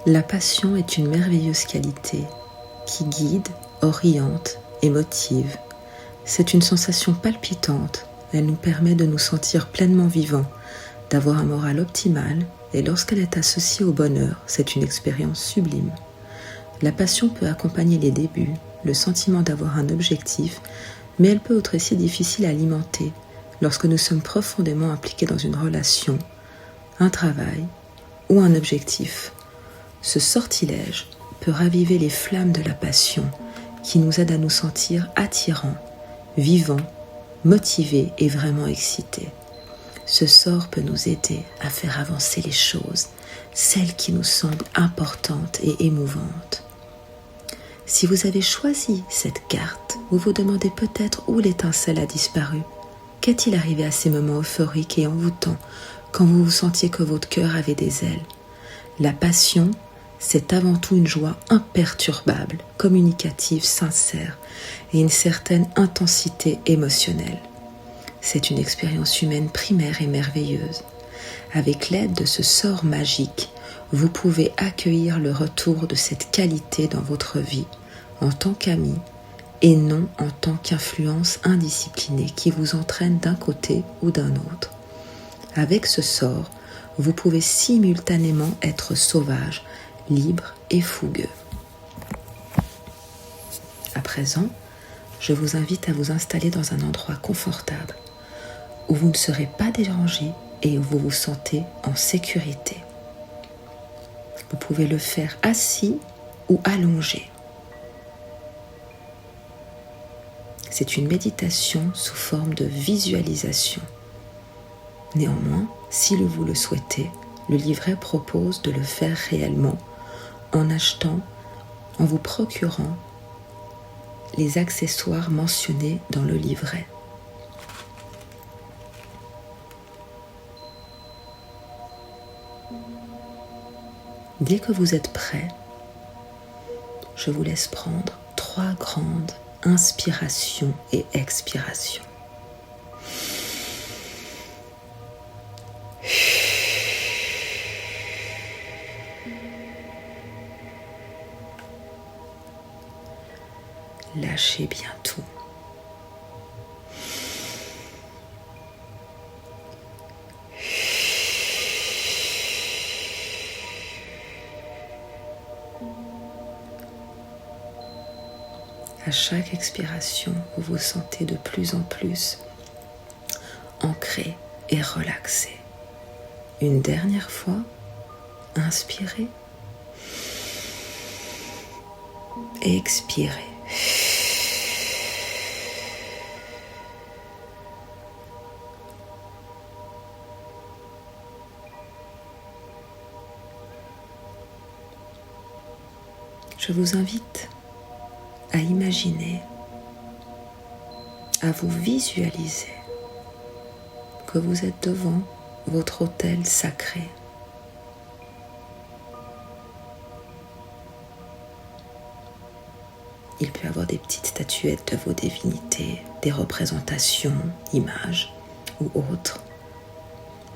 La passion est une merveilleuse qualité qui guide, oriente et motive. C'est une sensation palpitante. Elle nous permet de nous sentir pleinement vivants, d'avoir un moral optimal, et lorsqu'elle est associée au bonheur, c'est une expérience sublime. La passion peut accompagner les débuts, le sentiment d'avoir un objectif, mais elle peut être aussi difficile à alimenter lorsque nous sommes profondément impliqués dans une relation, un travail ou un objectif. Ce sortilège peut raviver les flammes de la passion qui nous aide à nous sentir attirants, vivants, motivés et vraiment excités. Ce sort peut nous aider à faire avancer les choses, celles qui nous semblent importantes et émouvantes. Si vous avez choisi cette carte, vous vous demandez peut-être où l'étincelle a disparu. Qu'est-il arrivé à ces moments euphoriques et envoûtants quand vous vous sentiez que votre cœur avait des ailes? La passion, c'est avant tout une joie imperturbable, communicative, sincère et une certaine intensité émotionnelle. C'est une expérience humaine primaire et merveilleuse. Avec l'aide de ce sort magique, vous pouvez accueillir le retour de cette qualité dans votre vie en tant qu'ami et non en tant qu'influence indisciplinée qui vous entraîne d'un côté ou d'un autre. Avec ce sort, vous pouvez simultanément être sauvage, libre et fougueux. À présent, je vous invite à vous installer dans un endroit confortable où vous ne serez pas dérangé et où vous vous sentez en sécurité. Vous pouvez le faire assis ou allongé. C'est une méditation sous forme de visualisation. Néanmoins, si vous le souhaitez, le livret propose de le faire réellement en vous procurant les accessoires mentionnés dans le livret. Dès que vous êtes prêt, je vous laisse prendre 3 grandes inspirations et expirations. Lâchez bien tout. À chaque expiration, vous vous sentez de plus en plus ancré et relaxé. Une dernière fois, inspirez et expirez. Je vous invite à imaginer, à vous visualiser que vous êtes devant votre autel sacré. Il peut y avoir des petites statuettes de vos divinités, des représentations, images ou autres,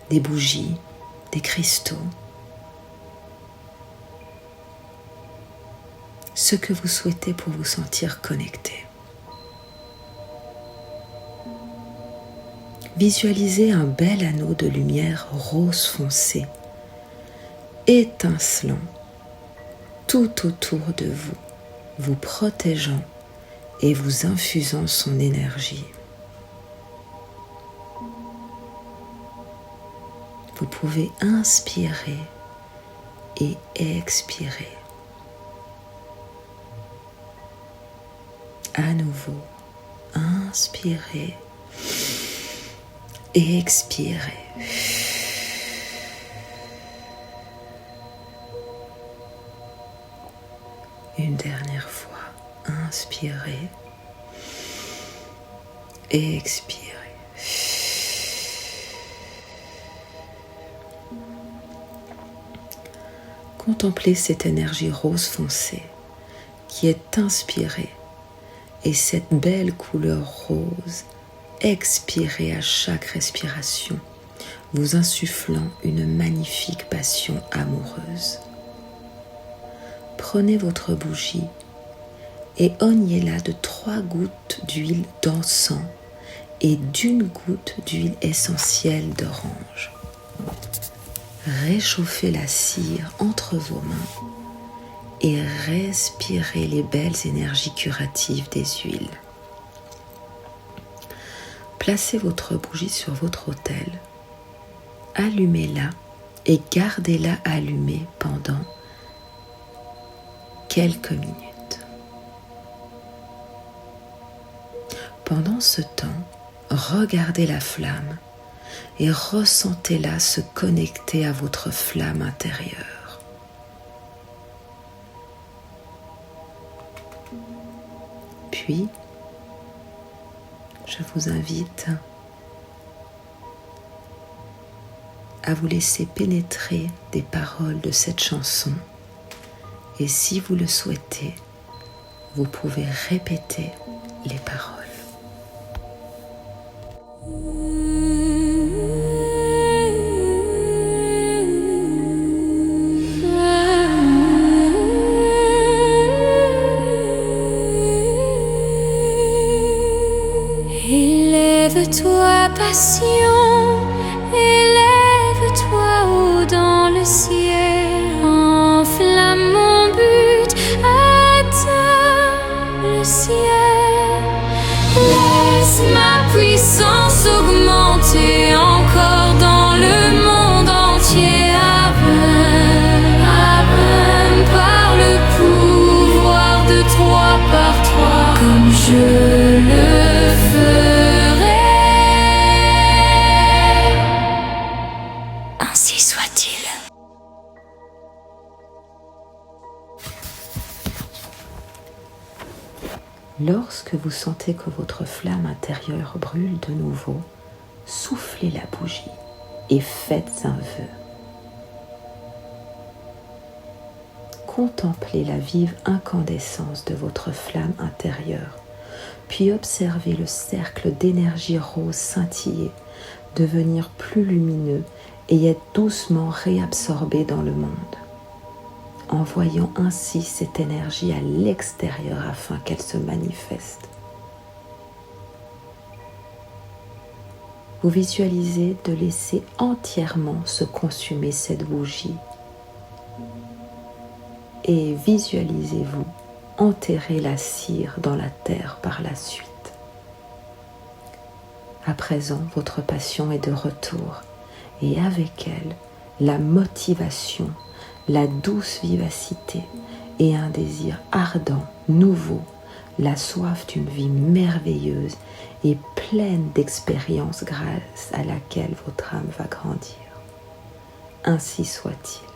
des bougies, des cristaux. Ce que vous souhaitez pour vous sentir connecté. Visualisez un bel anneau de lumière rose foncé, étincelant, tout autour de vous, vous protégeant et vous infusant son énergie. Vous pouvez inspirer et expirer. À nouveau, inspirez et expirez. Une dernière fois, inspirez et expirez. Contemplez cette énergie rose foncée qui est inspirée et cette belle couleur rose expirée à chaque respiration, vous insufflant une magnifique passion amoureuse. prenez votre bougie et oignez-la de 3 gouttes d'huile d'encens et d'1 goutte d'huile essentielle d'orange. Réchauffez la cire entre vos mains et respirez les belles énergies curatives des huiles. Placez votre bougie sur votre autel, allumez-la et gardez-la allumée pendant quelques minutes. Pendant ce temps, regardez la flamme et ressentez-la se connecter à votre flamme intérieure. Puis, je vous invite à vous laisser pénétrer des paroles de cette chanson et si vous le souhaitez, vous pouvez répéter les paroles. Élève-toi, passion, élève-toi haut dans le ciel. Enflamme mon but, atteins le ciel. Laisse ma puissance augmenter encore dans le monde entier. Amen, par le pouvoir de 3 par 3, comme je le ferai. Ainsi soit-il. Lorsque vous sentez que votre flamme intérieure brûle de nouveau, soufflez la bougie et faites un vœu. Contemplez la vive incandescence de votre flamme intérieure, puis observez le cercle d'énergie rose scintiller, devenir plus lumineux et être doucement réabsorbé dans le monde, envoyant ainsi cette énergie à l'extérieur afin qu'elle se manifeste. Vous visualisez de laisser entièrement se consumer cette bougie et visualisez-vous enterrer la cire dans la terre par la suite. À présent, votre passion est de retour et avec elle, la motivation, la douce vivacité et un désir ardent, nouveau, la soif d'une vie merveilleuse et pleine d'expériences grâce à laquelle votre âme va grandir. Ainsi soit-il.